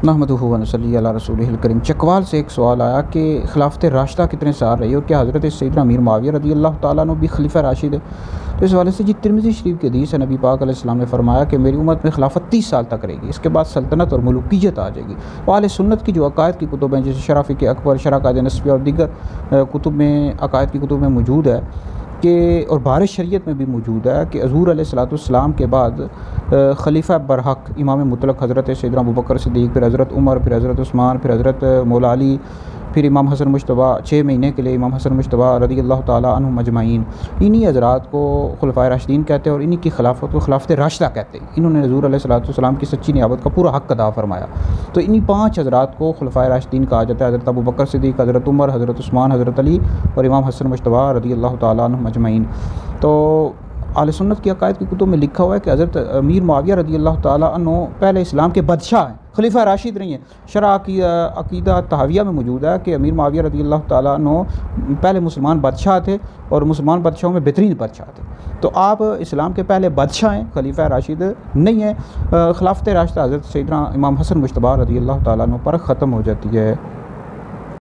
नहमदुहु व नसल्ली अला रसूलिहिल करीम। चकवाल से एक सवाल आया कि खिलाफत राशिदा कितने साल रही और क्या हज़रत सैयदना अमीर मुआविया रज़ी अल्लाह तआला अन्हु भी खलीफा राशिद है। तो इस हवाले से जी तिरमिज़ी शरीफ की हदीस है, नबी पाक अलैहिस्सलाम ने फरमाया कि मेरी उम्मत में खिलाफत 30 साल तक रहेगी, इसके बाद सल्तनत और मलूकियत आ जाएगी। अहले सुन्नत की जो अकायद की कुतुब हैं, जैसे शरह फ़िक़्ह अकबर, शरह क़ायदे नस्बिया और दीगर कुतुब में, अकायद की कुतुब में मौजूद है कि, और बार शरीयत में भी मौजूद है कि हुज़ूर अलैहिस्सलाम के बाद खलीफा बरहक इमाम मुतलक हज़रत सैयदना अबू बकर सिद्दीक़, फिर हज़रत उमर, फिर हज़रत उस्मान, फिर हज़रत मौला अली, फिर इमाम हसन मुज्तबा, 6 महीने के लिए इमाम हसन मुज्तबा रज़ी अल्लाह तआला अन्हुम अजमईन। इन्हीं हज़रात को खुलफ़ाए राशिदीन कहते हैं और इन्हीं की खिलाफत को खिलाफत राशिदा कहते हैं। इन्होंने हुज़ूर अलैहिस्सलाम की सच्ची नियाबत का पूरा हक़ अदा फरमाया। तो इन्हीं 5 हज़रात को खुलफ़ाए राशिदीन कहा जाता है, हज़रत अबू बकर सिद्दीक़, हज़रत उमर, हज़रत उस्मान, हज़रत अली और इमाम हसन मुज्तबा रज़ी अल्लाह तआला अन्हुम अजमईन। तो अहले सुन्नत की अकायद की कुतुब में लिखा हुआ है कि हज़रत अमीर मुआविया रज़ी अल्लाह तआला अन्हु पहले इस्लाम के बादशाह हैं, खलीफा राशिद नहीं हैं। शरह अक़ीदा तहाविया में मौजूद है कि अमीर मुआविया रज़ी अल्लाह तआला अन्हु पहले मुसलमान बादशाह थे और मुसलमान बादशाहों में बेहतरीन बादशाह थे। तो आप इस्लाम के पहले बादशाह हैं, खलीफा राशिद नहीं है। खिलाफत राशिदा हज़रत सैयदना इमाम हसन मुज्तबा रज़ी अल्लाह तआला अन्हु पर ख़त्म हो जाती है।